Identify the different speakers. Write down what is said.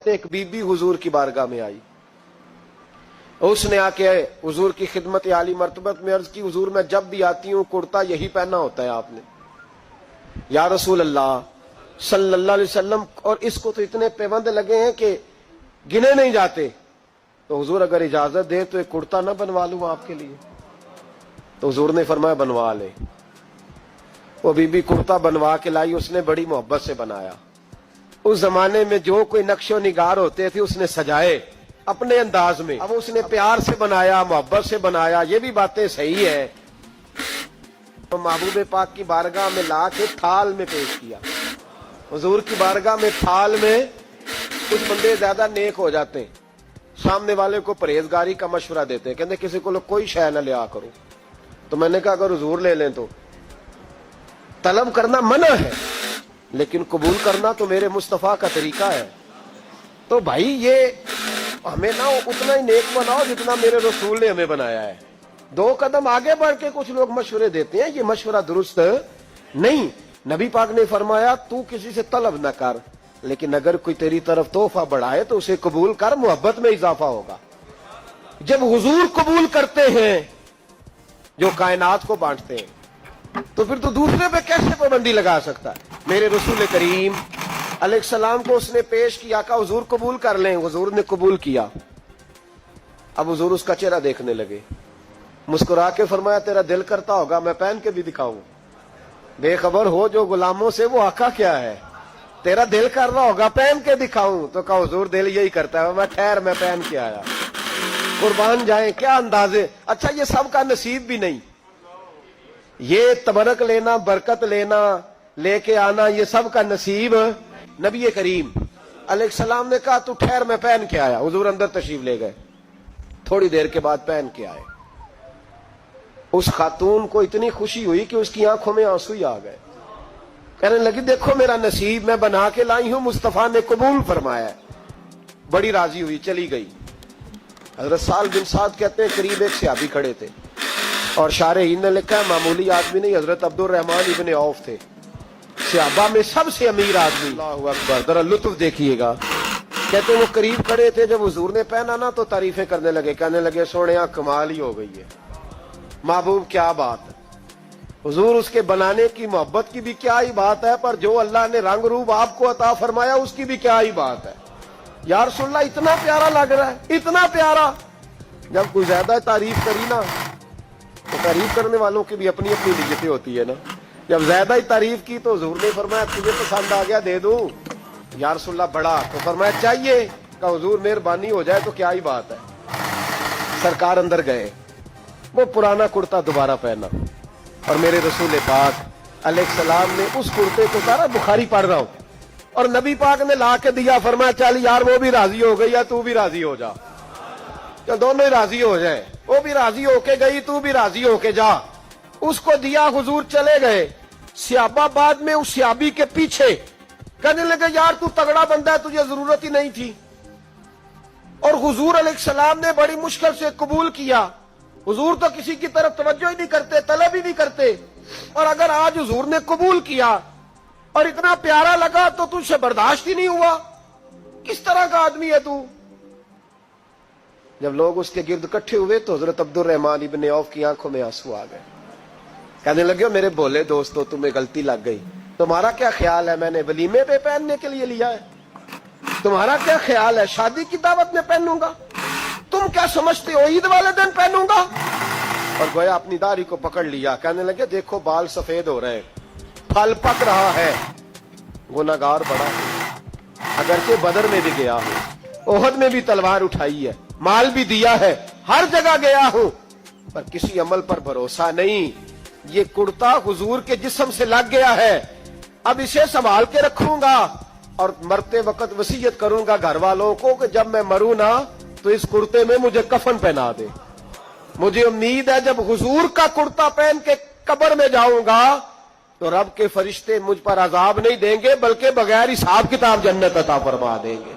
Speaker 1: ایک बीबी हुजूर की बारगाह में आई, उसने आके हुजूर की खिदमत आली मर्तबत में अर्ज की, हुजूर मैं जब भी आती हूँ कुर्ता यही पहना होता है आपने, या रसूल अल्लाह सल्लल्लाहु अलैहि वसल्लम, और इसको तो इतने पैबंद लगे हैं कि गिने नहीं जाते, तो हुजूर अगर इजाजत दे तो एक कुर्ता ना बनवा लूं आपके लिए। तो हुजूर ने फरमाया बनवा ले। वो बीबी कुर्ता बनवा के लाई, उसने बड़ी मोहब्बत से बनाया। उस जमाने में जो कोई नक्शो निगार होते थे उसने सजाए अपने अंदाज में, अब उसने प्यार से बनाया, मोहब्बत से बनाया, ये भी बातें सही है। तो महबूब पाक की बारगाह में ला के थाल में पेश किया। हुजूर की बारगाह में थाल में कुछ बंदे ज्यादा नेक हो जाते हैं, सामने वाले को परहेजगारी का मशवरा देते हैं, कहते किसी को कोई शय न लिया करो। तो मैंने कहा अगर हुजूर ले लें तो तलब करना मना है, लेकिन कबूल करना तो मेरे मुस्तफा का तरीका है। तो भाई ये हमें ना उतना ही नेक बनाओ जितना मेरे रसूल ने हमें बनाया है। दो कदम आगे बढ़ के कुछ लोग मशवरे देते हैं, ये मशवरा दुरुस्त नहीं। नबी पाक ने फरमाया तू किसी से तलब न कर, लेकिन अगर कोई तेरी तरफ तोहफा बढ़ाए तो उसे कबूल कर, मोहब्बत में इजाफा होगा। जब हुजूर कबूल करते हैं जो कायनात को बांटते हैं, तो फिर तो दूसरे पे कैसे पाबंदी लगा सकता है। मेरे रसूल करीम अलैहिस्सलाम को उसने पेश किया, का हुजूर कबूल कर लें। हुजूर ने कबूल किया। अब हुजूर उसका चेहरा देखने लगे, मुस्कुरा के फरमाया तेरा दिल करता होगा मैं पहन के भी दिखाऊं। बेखबर हो जो गुलामों से वो आका क्या है, तेरा दिल कर रहा होगा पहन के दिखाऊं। तो कहा हुजूर दिल यही करता है, मैं ठहर मैं पहन के आया। कुर्बान जाए क्या अंदाजे। अच्छा ये सबका नसीब भी नहीं, ये तबरक लेना, बरकत लेना, लेके आना, ये सबका नसीब नबी करीम अलैहिस्सलाम ने कहा तू ठहर मैं पहन के आया। हुजूर अंदर तशरीफ ले गए, थोड़ी देर के बाद पहन के आए। उस खातून को इतनी खुशी हुई कि उसकी आंखों में आंसू ही आ गए। कहने लगी देखो मेरा नसीब, मैं बना के लाई हूं, मुस्तफा ने कबूल फरमाया। बड़ी राजी हुई, चली गई। हजरत साल बिन साद कहते हैं करीब एक सहाबी खड़े थे, और शारहीन ने लिखा है मामूली आदमी नहीं, हजरत अब्दुल रहमान इब्ने औफ थे, सहाबा में सबसे अमीर आदमी। अल्लाहु अकबर, जरा लुत्फ देखिएगा। कहते वो करीब खड़े थे, जब हुजूर ने पहना ना तो तारीफें करने लगे, कहने लगे सोने कमाल ही हो गई है, महबूब क्या बात है। हुजूर उसके बनाने की मोहब्बत की भी क्या ही बात है, पर जो अल्लाह ने रंग रूप आपको अता फरमाया उसकी भी क्या ही बात है। या रसूलल्लाह इतना प्यारा लग रहा है, इतना प्यारा। जब कोई ज्यादा तारीफ करी ना, तो तारीफ करने वालों की भी अपनी अपनी नियतें होती है ना। जब ज्यादा ही तारीफ की तो हुजूर ने फरमाया तुझे पसंद आ गया दे दूं। या रसूलल्लाह बड़ा, तो फरमाया चाहिए, का हुजूर मेहरबानी हो जाए तो क्या ही बात है। सरकार अंदर गए, वो पुराना कुर्ता दोबारा पहना, और मेरे रसूल पाक अलैहिस्सलाम ने उस कुर्ते को उतारा। बुखारी पढ़ रहा हूं, और नबी पाक ने ला के दिया, फरमाया चल यार वो भी राजी हो गई, या तू भी राजी हो जा, चल दोनों ही राजी हो जाए। वो भी राजी होके गई, तू भी राजी होके जा। उसको दिया, हुजूर चले गए। सहाबा बाद में उस सहाबी के पीछे कहने लगे यार तू तगड़ा बंदा है, तुझे जरूरत ही नहीं थी। और हुजूर अलैहिस्सलाम ने बड़ी मुश्किल से कबूल किया। हुजूर तो किसी की तरफ तवज्जो ही नहीं करते, तलब ही नहीं करते, और अगर आज हुजूर ने कबूल किया और इतना प्यारा लगा तो तुझसे बर्दाश्त ही नहीं हुआ। किस तरह का आदमी है तू। जब लोग उसके गिर्द इकट्ठे हुए तो हजरत अब्दुल रहमान इब्ने औफ की आंखों में आंसू आ गए। कहने लगे मेरे भोले दोस्तों तुम्हें गलती लग गई, तुम्हारा क्या ख्याल है मैंने वलीमे पे पहनने के लिए लिया है, तुम्हारा क्या ख्याल है शादी की दावत में पहनूंगा, तुम क्या समझते हो ईद वाले दिन पहनूंगा। और गोया अपनी दाढ़ी को पकड़ लिया, कहने लगे देखो बाल सफेद हो रहे हैं, फल पक रहा है, गुनाहगार बड़ा है, अगरचे बदर में भी गया हूं, ओहद में भी तलवार उठाई है, माल भी दिया है, हर जगह गया हूं, पर किसी अमल पर भरोसा नहीं। ये कुर्ता हुजूर के जिस्म से लग गया है, अब इसे संभाल के रखूंगा, और मरते वक्त वसीयत करूंगा घर वालों को कि जब मैं मरूं ना तो इस कुर्ते में मुझे कफन पहना दे। मुझे उम्मीद है जब हुजूर का कुर्ता पहन के कब्र में जाऊंगा तो रब के फरिश्ते मुझ पर अजाब नहीं देंगे, बल्कि बगैर हिसाब किताब जन्नत अता फरमा देंगे।